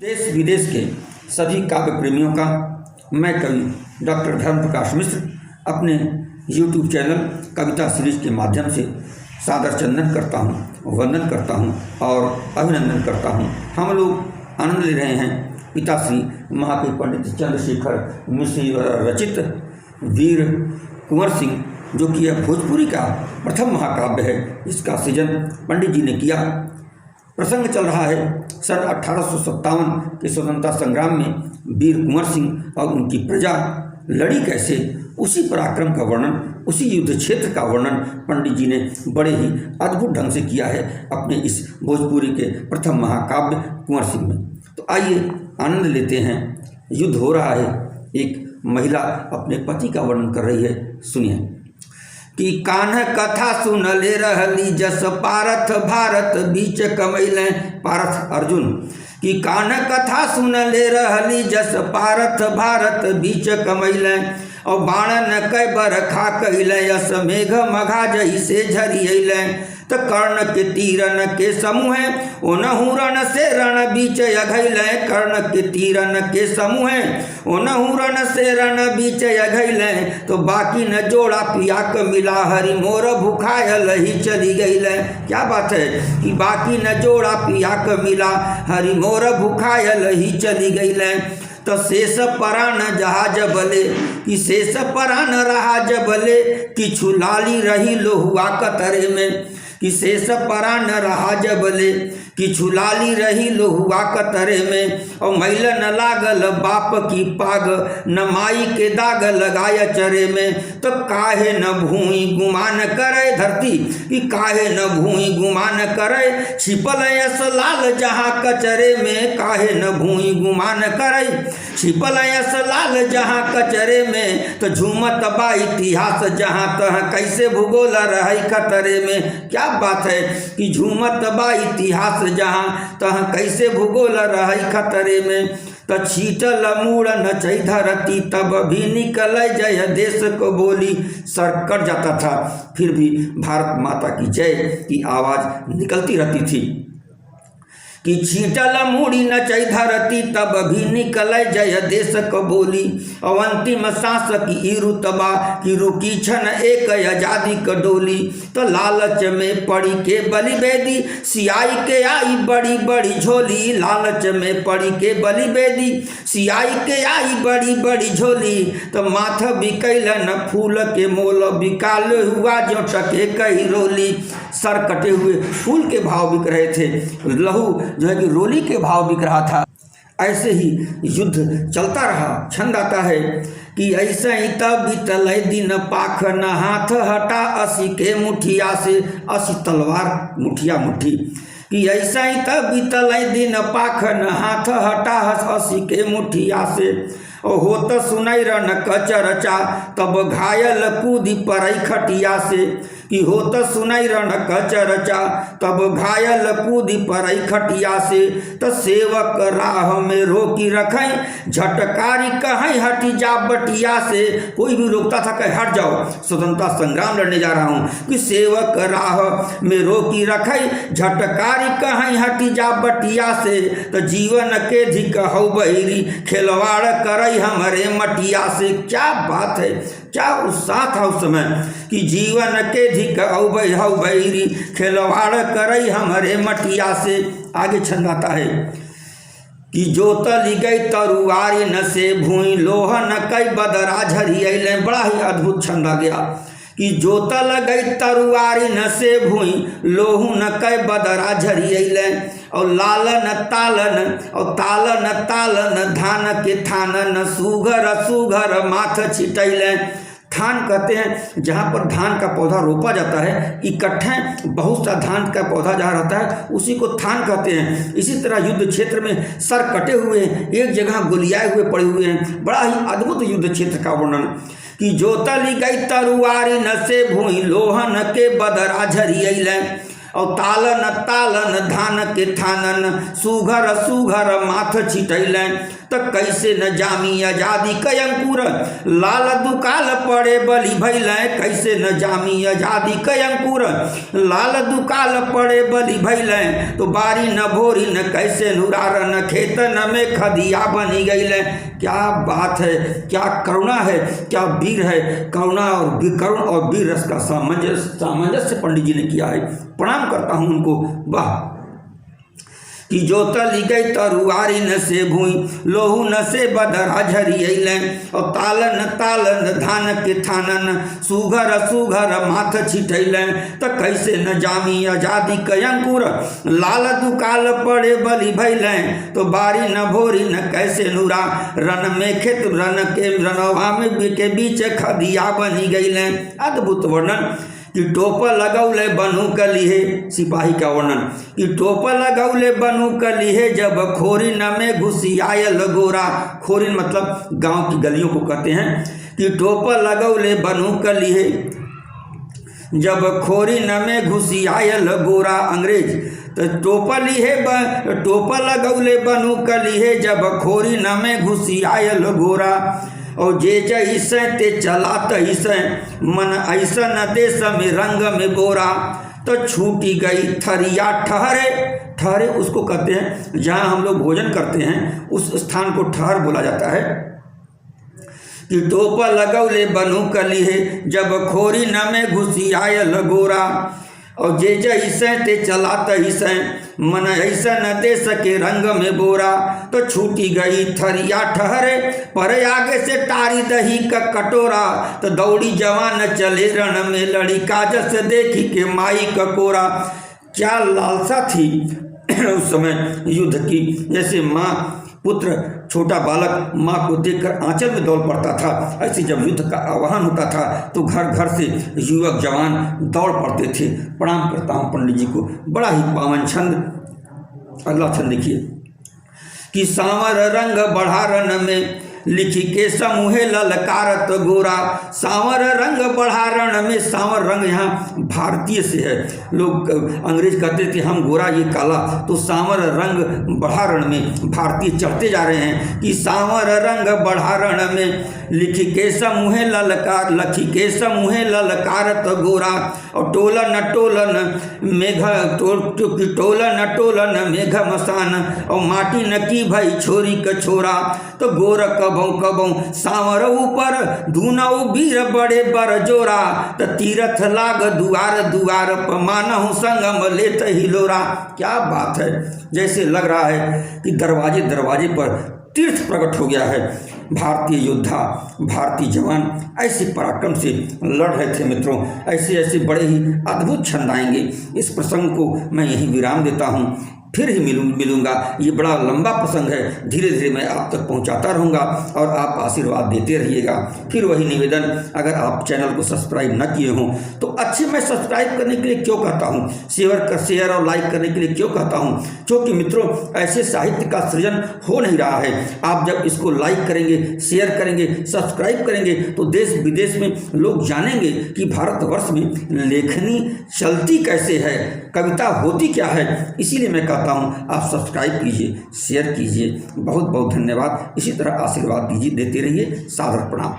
देश विदेश के सभी काव्य प्रेमियों का मैं कवि डॉक्टर धर्म प्रकाश मिश्र अपने YouTube चैनल कविता सीरीज के माध्यम से सादर चंदन करता हूँ, वंदन करता हूँ और अभिनंदन करता हूँ। हम लोग आनंद ले रहे हैं पिताश्री महाकवि पंडित चंद्रशेखर मिश्र रचित वीर कुंवर सिंह, जो कि यह भोजपुरी का प्रथम महाकाव्य है। इसका सृजन पंडित जी ने किया। प्रसंग चल रहा है सन 1857 के स्वतंत्रता संग्राम में वीर कुंवर सिंह और उनकी प्रजा लड़ी कैसे, उसी पराक्रम का वर्णन, उसी युद्ध क्षेत्र का वर्णन पंडित जी ने बड़े ही अद्भुत ढंग से किया है अपने इस भोजपुरी के प्रथम महाकाव्य कुंवर सिंह में। तो आइए आनंद लेते हैं। युद्ध हो रहा है, एक महिला अपने पति का वर्णन कर रही है, सुनिए। कि कान्ह कथा सुनले रहली जस पारथ भारत बीच कमैले, पारथ अर्जुन। कि कान्ह कथा सुनले रहली जस पारथ भारत बीच कमैले, और बाणन कै बरखा कैले यस मेघ मघा जैसे झरियैले। त कर्ण के तीरन के समूह ओनहु रण से रण बीच अघैले, कर्ण के तीरन के समूह ओनहु रण से रण बीच अघैले। तो बाकी न जोड़ा पिया क मिला हरि मोर भुखायल ही चली गईले। क्या बात है कि बाकी न जोड़ा पिया क मिला हरि मोर भुखायल ही चली गईले। तो शेष परान जहाज बले, कि शेष परान रहाज बले, किछु लाली रही लोहुआ कतरे में। कि शेष परान रहाज बले, किछु लाली रही लोहुआ कतरे में। और मैल न लागल बाप की पाग, न माई के दाग लगाय चरे में। तो काहे न भूमि गुमान करे धरती, कि काहे न भूमि गुमान करे। छिपल यस लाल जहाँ कचरे में, काहे न भूमि गुमान करे। छिपल यस लाल जहाँ कचरे में। तो झूमत बा इतिहास जहाँ तहाँ, कैसे भूगोल रही खतरे में। क्या बात है कि झूमत बा इतिहास जहाँ तहाँ, कैसे भूगोल रही खतरे में। तो छीटल मूड़ नचै धरती, तब भी निकल जय देश को बोली। सर कट जाता था, फिर भी भारत माता की जय की आवाज़ निकलती रहती थी। कि छीटल मूड़ी नचै धरती, तब भी निकल जय देश को बोली। और अंतिम सांस की रुतबा, कि रुकी क्षण एक आजादी क डोली। तो लालच में पड़ी के बलि बेदी, सियाई के आई बड़ी बड़ी झोली। लालच में पड़ी के बलि बेदी, सियाई के आई बड़ी बड़ी झोली। तो माथ बिकैल न फूल के मोल, बिकाल हुआ जो टके कई रोली। सर कटे हुए फूल के भाव बिक रहे थे, लहू जो है कि रोली के भाव बिक रहा था। ऐसे ही युद्ध चलता रहा। छंद आता है कि ऐसे ही तब बीतल दिन पाख, न हाथ हटा असी के मुठिया से। असी तलवार, मुठिया मुट्ठी। कि ऐसा ही तब बीतल दिन पाख, न हाथ हटा असी के मुठिया से। और होत सुनई रन कचरचा, तब घायल कूदी पड़ई खटिया से। कि होत सुनई रन कचरचा, तब घायल कूदी पड़ई खटिया से। तो सेवक राह में रोकी रखें, झटकारी कहीं हटी जा बटिया से। कोई भी रोकता था कहीं हट जाओ, स्वतंत्रता संग्राम लड़ने जा रहा हूँ। कि सेवक राह में रोकी रखें, झटकारी कहीं हटी जा बटिया से। तो जीवन के धिक हौ बहिरी, खिलवाड़ करई हमारे मटिया से। क्या बात है, क्या उत्साह था उस समय कि जीवन के धिक हौ बहिरी, खिलवाड़ करई हमारे मटिया से। आगे छंद आता है कि जोतली गई तरुआरी न से भूई, लोह न कई बदरा झरियैले। बड़ा ही अद्भुत छंद आ गया कि जोतल गई तरुआरी न से भूई, लोहू न कै बदरा झरियैले। और लालन तालन, और तालन तालन धान के थानन, सुघर सुघर माथ छिटैले। थान कहते हैं जहाँ पर धान का पौधा रोपा जाता है, इकट्ठे बहुत सा धान का पौधा जहाँ रहता है उसी को थान कहते हैं। इसी तरह युद्ध क्षेत्र में सर कटे हुए, एक जगह गोलियाए हुए पड़े हुए हैं। बड़ा ही अद्भुत युद्ध क्षेत्र का वर्णन। कि जोतली गई तरुआरी न से भूई, लोहन के बदरा झरियैले। और तालन तालन धान के थानन, सुघर सुघर माथ छिटैले। त तो कैसे न जामी आजादी के अंकुर, लाल दुकाल पड़े बलि भैल, कैसे न जामी आजादी के अंकुर, लाल दुकाल पड़े बलि भैल, तो बारी न भोरी न कैसे नुरार, न खेत न में खदिया बनी गई। क्या बात है, क्या करुणा है, क्या वीर है, करुणा और करुण और वीर रस का सामंजस्य पंडित जी ने किया है। प्रणाम करता हूं उनको। वाह कि जो तली गई तरुआरी न से भूई, लोहू न से बदरा झरियल, और तालन तालन धान के थानन, सुघर सुघर माथ छिटैल, तो कैसे न जामी आजादी के अंकुर, लाल दुकाल पड़े बलि भैल, तो बारी न भोरी न कैसे नूरा, रन में खेत रन के रनवा में के बीच खदिया बनी गई। अद्भुत वर्णन कि टोप लगौले बनू कलिहे, सिपाही का वर्णन कि टोप लगौले बनू कलिहे, जब खोरिन में घुसी आयल गोरा। खोरिन मतलब गांव की गलियों को कहते हैं कि टोप लगौले बनू कलिहे, जब खोरिन में घुसी आयल गोरा। अंग्रेज तो टोप लगौले बनू कलिहे, जब खोरिन में घुसी आयल गोरा, और जे जैसे ते चला तैसे, मन ऐसा न देश में रंग में बोरा, तो छूटी गई थरिया ठहरे। ठहरे उसको कहते हैं जहाँ हम लोग भोजन करते हैं, उस स्थान को ठहर बोला जाता है। कि टोप लगौले बनू कलिहे, जब खोरी न में घुसी आयल गोरा, और जे जैसे ते चला तैसे, मन ऐसा न दे सके रंग में बोरा, तो छूटी गई थरिया ठहरे, पर आगे से टारी दही का कटोरा, तो दौड़ी जवान चले रण में लड़ी, काजल से देखी के माई का कोरा। क्या लालसा थी उस समय युद्ध की। जैसे माँ पुत्र छोटा बालक माँ को देखकर आंचल में दौड़ पड़ता था, ऐसे जब युद्ध का आह्वान होता था तो घर घर से युवक जवान दौड़ पड़ते थे। प्रणाम करता हूँ पंडित जी को। बड़ा ही पावन छंद। अगला छंद देखिए कि सांवर रंग बढ़ा रन में, लिखी के समूहे ललकारत गोरा। सांवर रंग बढ़ा रण में, सांवर रंग यहाँ भारतीय से है। लोग अंग्रेज कहते थे हम गोरा ये काला, तो सांवर रंग बढ़ा रण में भारतीय चढ़ते जा रहे हैं कि सांवर रंग बढ़ा रण में, लिखी के समूहे ललकार, लखी के समूहे ललकारत गोरा। और टोलन टोलन मेघ टोलन टोलन मेघ मसान, और माटी न की भई छोरी क छोरा, तो गोर कबौ कबौ सांवर ऊपर, धुनऊ वीर बड़े बर जोरा, तो तीरथ लाग दुआर दुआर, मानहु संगम लेत हिलोरा। क्या बात है, जैसे लग रहा है कि दरवाजे दरवाजे पर तीर्थ प्रकट हो गया है। भारतीय योद्धा, भारतीय जवान ऐसे पराक्रम से लड़ रहे थे मित्रों। ऐसे ऐसे बड़े ही अद्भुत छंद आएंगे। इस प्रसंग को मैं यहीं विराम देता हूँ, फिर ही मिलूंगा। ये बड़ा लंबा प्रसंग है, धीरे धीरे मैं आप तक पहुंचाता रहूँगा और आप आशीर्वाद देते रहिएगा। फिर वही निवेदन, अगर आप चैनल को सब्सक्राइब न किए हों तो अच्छे मैं सब्सक्राइब करने के लिए क्यों कहता हूँ, शेयर और लाइक करने के लिए क्यों कहता हूँ, क्योंकि मित्रों ऐसे साहित्य का सृजन हो नहीं रहा है। आप जब इसको लाइक करेंगे, शेयर करेंगे, सब्सक्राइब करेंगे तो देश विदेश में लोग जानेंगे कि भारतवर्ष में लेखनी चलती कैसे है, कविता होती क्या है। इसीलिए मैं कहता हूँ आप सब्सक्राइब कीजिए, शेयर कीजिए। बहुत बहुत धन्यवाद। इसी तरह आशीर्वाद दीजिए, देते रहिए। सादर प्रणाम।